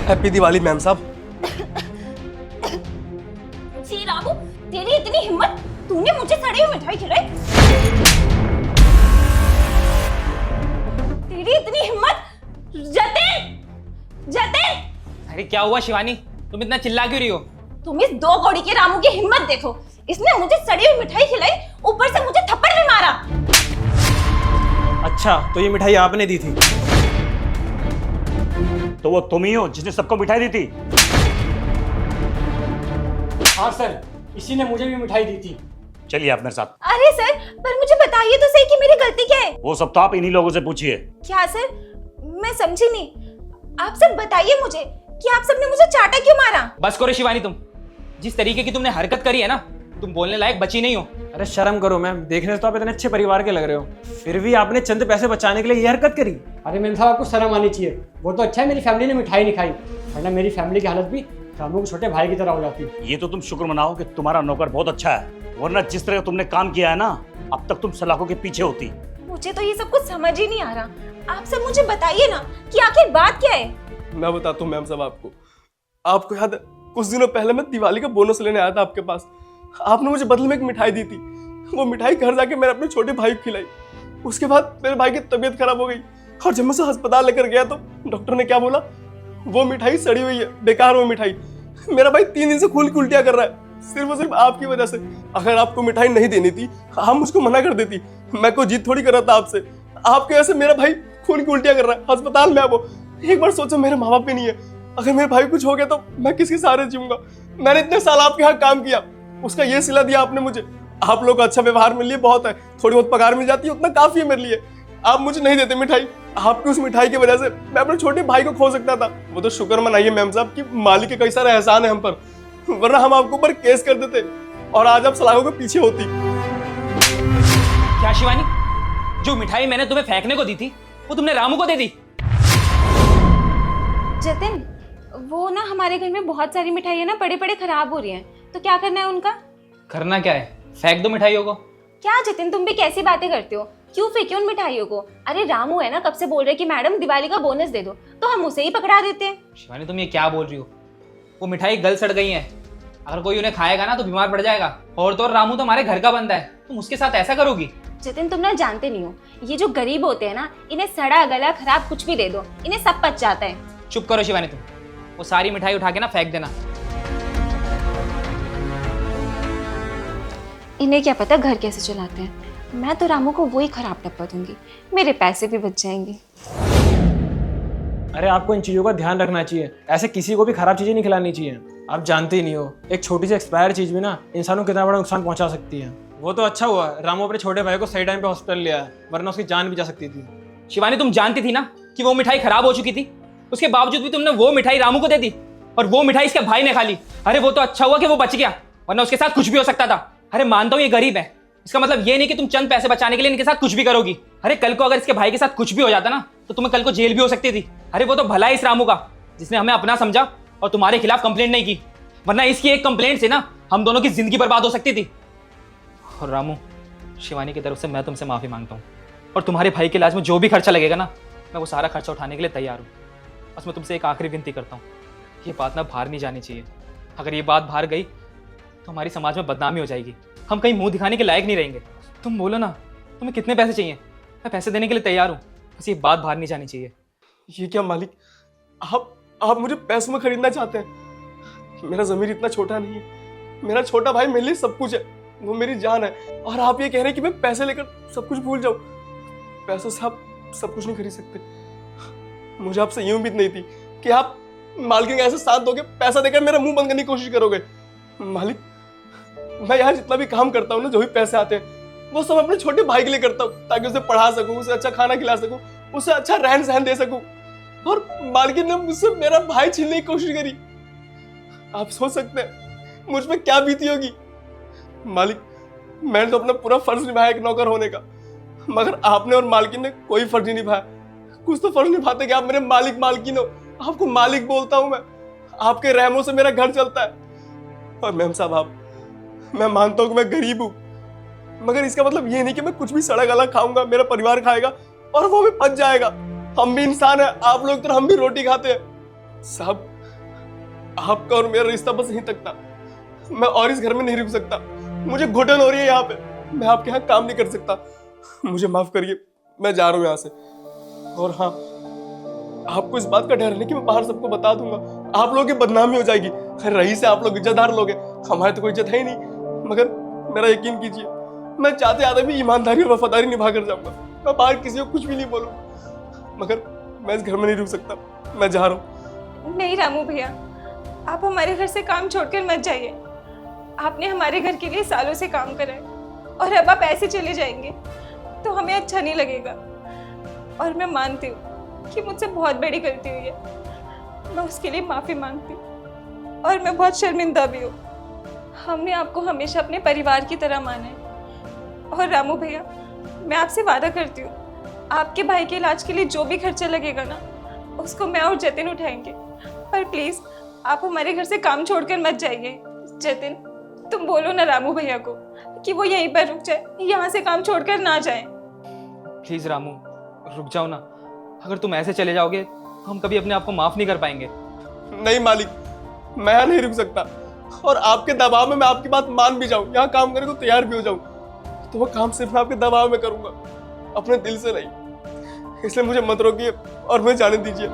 Happy Diwali ma'am साहब। जी रामू, तेरी इतनी हिम्मत, तूने मुझे सड़ी हुई मिठाई खिलाई? तेरी इतनी हिम्मत? जतिन, जतिन! अरे क्या हुआ शिवानी, तुम इतना चिल्ला क्यों रही हो? तुम इस दो कौड़ी के रामू की हिम्मत देखो। इसने मुझे सड़ी हुई मिठाई खिलाई, ऊपर से मुझे थप्पड़ भी मारा। अच्छा, तो ये मिठाई आपने दी थी? तो वो तुम ही हो जिसने सबको मिठाई दी थी? हाँ सर, इसी ने मुझे भी मिठाई दी थी। चलिए आप मेरे साथ। अरे सर, पर मुझे बताइए तो सही कि मेरी गलती क्या है? वो सब तो आप इन्हीं लोगों से पूछिए। क्या सर? मैं समझी नहीं। आप सब बताइए मुझे कि आप सबने मुझे चाटा क्यों मारा? बस करो शिवानी, तुम जिस तरीके की तुमने हरकत करी है ना, तुम बोलने लायक बची नहीं हो। अरे शर्म करो मैम, देखने से तो आप इतने अच्छे परिवार के लग रहे हो, फिर भी आपने चंद पैसे बचाने के लिए ये हरकत करी। अरे मैम साहब, आपको शर्म आनी चाहिए। वो तो अच्छा है मेरी फैमिली ने मिठाई नहीं खाई, वरना मेरी फैमिली की हालत भी रामू के छोटे भाई की तरह हो जाती। ये तो तुम शुक्र मनाओ कि तुम्हारा नौकर बहुत अच्छा है, वरना जिस तरह तुमने काम किया है ना, अब तक तुम सलाखों के पीछे होती। मुझे तो ये सब कुछ समझ ही नहीं आ रहा। आप सब मुझे बताइए ना कि आखिर बात क्या है? मैं बताता हूँ मैम साहब आपको। आपको याद है कुछ दिनों पहले मैं दिवाली का बोनस लेने आया था आपके पास। आपने मुझे बदले में एक मिठाई दी थी। वो मिठाई घर जाके मैंने अपने छोटे भाई को खिलाई। उसके बाद मेरे भाई की तबीयत खराब हो गई और जब मैं उसे अस्पताल लेकर गया तो डॉक्टर ने क्या बोला, वो मिठाई सड़ी हुई है, बेकार वो मिठाई। मेरा भाई 3 दिन से खून की उल्टियां कर रहा है, सिर्फ और सिर्फ आपकी वजह से। अगर आपको मिठाई नहीं देनी थी, आप मुझको मना कर देती। मैं कोई जीत थोड़ी कर रहा था आपसे। आपके वजह से मेरा भाई खून की उल्टियां कर रहा है, अस्पताल में है वो। एक बार सोचो, मेरे माँ बाप भी नहीं है। अगर मेरे भाई कुछ हो गया तो मैं किसके सहारे जीऊंगा? मैंने इतने साल आपके यहाँ काम किया, उसका ये सिला दिया आपने मुझे। आप लोग का अच्छा व्यवहार मेरे लिए बहुत है, थोड़ी बहुत पगार मिल जाती है, उतना काफी है मेरे लिए। आप मुझे नहीं देते मिठाई। आपकी उस मिठाई की वजह से मैं अपने छोटे भाई को खो सकता था। वो तो शुक्र मनाइए मैम साहब कि मालिक के कई सारे एहसान है हम पर, वरना हम आपके ऊपर केस कर देते और आज आप सलाखों के पीछे होती। क्या शिवानी, जो मिठाई मैंने तुम्हें फेंकने को दी थी वो तुमने रामू को दे दी? जतिन, वो ना हमारे घर में बहुत सारी मिठाइयाँ ना पड़े पड़े खराब हो रही हैं, तो क्या करना है उनका? करना क्या है, फेंक दो मिठाइयों को। क्या जतिन, तुम भी कैसी बातें करते हो? क्यों फेंके उन मिठाइयों को? अरे रामू है ना, कब से बोल रहे कि मैडम दिवाली का बोनस दे दो, तो हम उसे ही पकड़ा देते हैं। शिवानी तुम ये क्या बोल रही हो? वो मिठाई गल सड़ गई है, अगर कोई उन्हें खाएगा ना तो बीमार पड़ जाएगा। और तो और रामू तो हमारे घर का बंदा है, तुम उसके साथ ऐसा करोगी? जतिन, तुम ना जानते नहीं हो, ये जो गरीब होते हैं ना, इन्हें सड़ा गला खराब कुछ भी दे दो, इन्हें सब पच जाता है। चुप करो शिवानी, तुम वो सारी मिठाई उठा के ना फेंक देना। इन्हें क्या पता घर कैसे चलाते हैं। मैं तो रामू को वही खराब टप्पा दूंगी, मेरे पैसे भी बच जाएंगे। अरे आपको इन चीज़ों का ध्यान रखना चाहिए, ऐसे किसी को भी खराब चीज़ें नहीं खिलानी चाहिए। आप जानते ही नहीं हो, एक छोटी सी एक्सपायर चीज़ भी ना इंसानों को कितना बड़ा नुकसान पहुंचा सकती है। वो तो अच्छा हुआ रामू अपने छोटे भाई को सही टाइम पे हॉस्पिटल ले आया, वरना उसकी जान भी जा सकती थी। शिवानी तुम जानती थी ना कि वो मिठाई खराब हो चुकी थी, उसके बावजूद भी तुमने वो मिठाई रामू को दे दी और वो मिठाई इसके भाई ने खा ली। अरे वो तो अच्छा हुआ कि वो बच गया, वरना उसके साथ कुछ भी हो सकता था। अरे मानता हूँ ये गरीब है, इसका मतलब ये नहीं कि तुम चंद पैसे बचाने के लिए इनके साथ कुछ भी करोगी। अरे कल को अगर इसके भाई के साथ कुछ भी हो जाता ना तो तुम्हें कल को जेल भी हो सकती थी। अरे वो तो भला इस रामू का जिसने हमें अपना समझा और तुम्हारे खिलाफ कंप्लेंट नहीं की, वरना इसकी एक कंप्लेंट से ना हम दोनों की जिंदगी बर्बाद हो सकती थी। और रामू, शिवानी की तरफ से मैं तुमसे माफी मांगता हूँ, और तुम्हारे भाई के इलाज में जो भी खर्चा लगेगा ना, मैं वो सारा खर्चा उठाने के लिए तैयार हूँ। बस मैं तुमसे एक आखिरी विनती करता हूँ, ये बात ना बाहर नहीं जानी चाहिए। अगर ये बात बाहर गई तो हमारी समाज में बदनामी हो जाएगी, हम कहीं मुंह दिखाने के लायक नहीं रहेंगे। तुम बोलो ना, तुम्हें कितने पैसे चाहिए, मैं पैसे देने के लिए तैयार हूँ, बस ये बात बाहर नहीं जानी चाहिए। ये क्या मालिक, आप मुझे पैसों में खरीदना चाहते हैं? मेरा ज़मीर इतना छोटा नहीं है। मेरा छोटा भाई मेरे लिए सब कुछ है, वो मेरी जान है। और आप ये कह रहे हैं कि मैं पैसे लेकर सब कुछ भूल जाऊं? पैसों से आप सब कुछ नहीं खरीद सकते। मुझे आपसे ये उम्मीद नहीं थी कि आप मालकिन ऐसे साथ दोगे, पैसा देकर मेरा मुंह बंद करने की कोशिश करोगे। मालिक, मैं यहाँ जितना भी काम करता हूँ ना, जो भी पैसे आते हैं वो सब अपने छोटे भाई के लिए करता हूँ, ताकि उसे पढ़ा सकूँ, उसे अच्छा खाना खिला सकूँ, उसे अच्छा रहन सहन दे सकूँ। और मालकिन ने मुझसे मेरा भाई छीनने की कोशिश करी। आप सोच सकते हैं मुझ पे क्या बीती होगी। मालिक, मैंने तो अपना पूरा फर्ज निभाया एक नौकर होने का, मगर आपने और मालकिन ने कोई फर्ज नहीं निभाया। कुछ तो फर्ज निभाते कि आप मेरे मालिक मालकिन हो। आपको मालिक बोलता हूं मैं, आपके रहमों से मेरा घर चलता है। और मैम साहब, मैं मानता हूं कि मैं गरीब हूं, मगर इसका मतलब ये नहीं कि मैं कुछ भी सड़ा गला खाऊंगा, मेरा परिवार खाएगा और वो भी पच जाएगा। हम भी इंसान है, आप लोग तो हम भी रोटी खाते हैं। साहब, आपका और मेरा रिश्ता बस यहीं तक था। मैं और इस घर में नहीं रुक सकता। मुझे घुटन हो रही है यहाँ पे। मैं आपके यहाँ काम नहीं कर सकता। मुझे माफ करिए, मैं जा रहा हूँ यहाँ से। और हाँ, आपको इस बात का डर है कि मैं बाहर सबको बता दूंगा, आप लोगों की बदनामी हो जाएगी। रही से आप लोग इज्जतदार लोग हैं, हमारे तो कोई इज्जत है ही नहीं। मगर मेरा यकीन कीजिए, मैं चाहते आते भी ईमानदारी और वफादारी निभा कर जाऊंगा। मैं बाहर किसी को कुछ भी नहीं बोलूंगा, मगर मैं इस घर में नहीं रुक सकता। मैं जा रहा हूँ। नहीं रामू भैया, आप हमारे घर से काम छोड़कर मत जाइए। आपने हमारे घर के लिए सालों से काम करा है, और अब आप ऐसे चले जाएंगे तो हमें अच्छा नहीं लगेगा। और मैं मानती हूँ कि मुझसे बहुत बड़ी गलती हुई है, मैं उसके लिए माफ़ी मांगती हूँ, और मैं बहुत शर्मिंदा भी हूँ। हमने आपको हमेशा अपने परिवार की तरह माना है। और रामू भैया, मैं आपसे वादा करती हूँ, आपके भाई के इलाज के लिए जो भी खर्चा लगेगा ना, उसको मैं और जतिन उठाएंगे। पर प्लीज़ आप हमारे घर से काम छोड़कर मत जाइए। जतिन, तुम बोलो ना रामू भैया को कि वो यहीं पर रुक जाए, यहाँ से काम छोड़कर ना जाए। प्लीज रामू, रुक जाओ ना। अगर तुम ऐसे चले जाओगे तो हम कभी अपने आप को माफ नहीं कर पाएंगे। नहीं मालिक, मैं यहाँ नहीं रुक सकता। और आपके दबाव में मैं आपकी बात मान भी जाऊँ, यहाँ काम करने को तैयार भी हो जाऊँ, तो वो काम सिर्फ मैं आपके दबाव में करूँगा, अपने दिल से नहीं। इसलिए मुझे मत रोकिए और मुझे जाने दीजिए।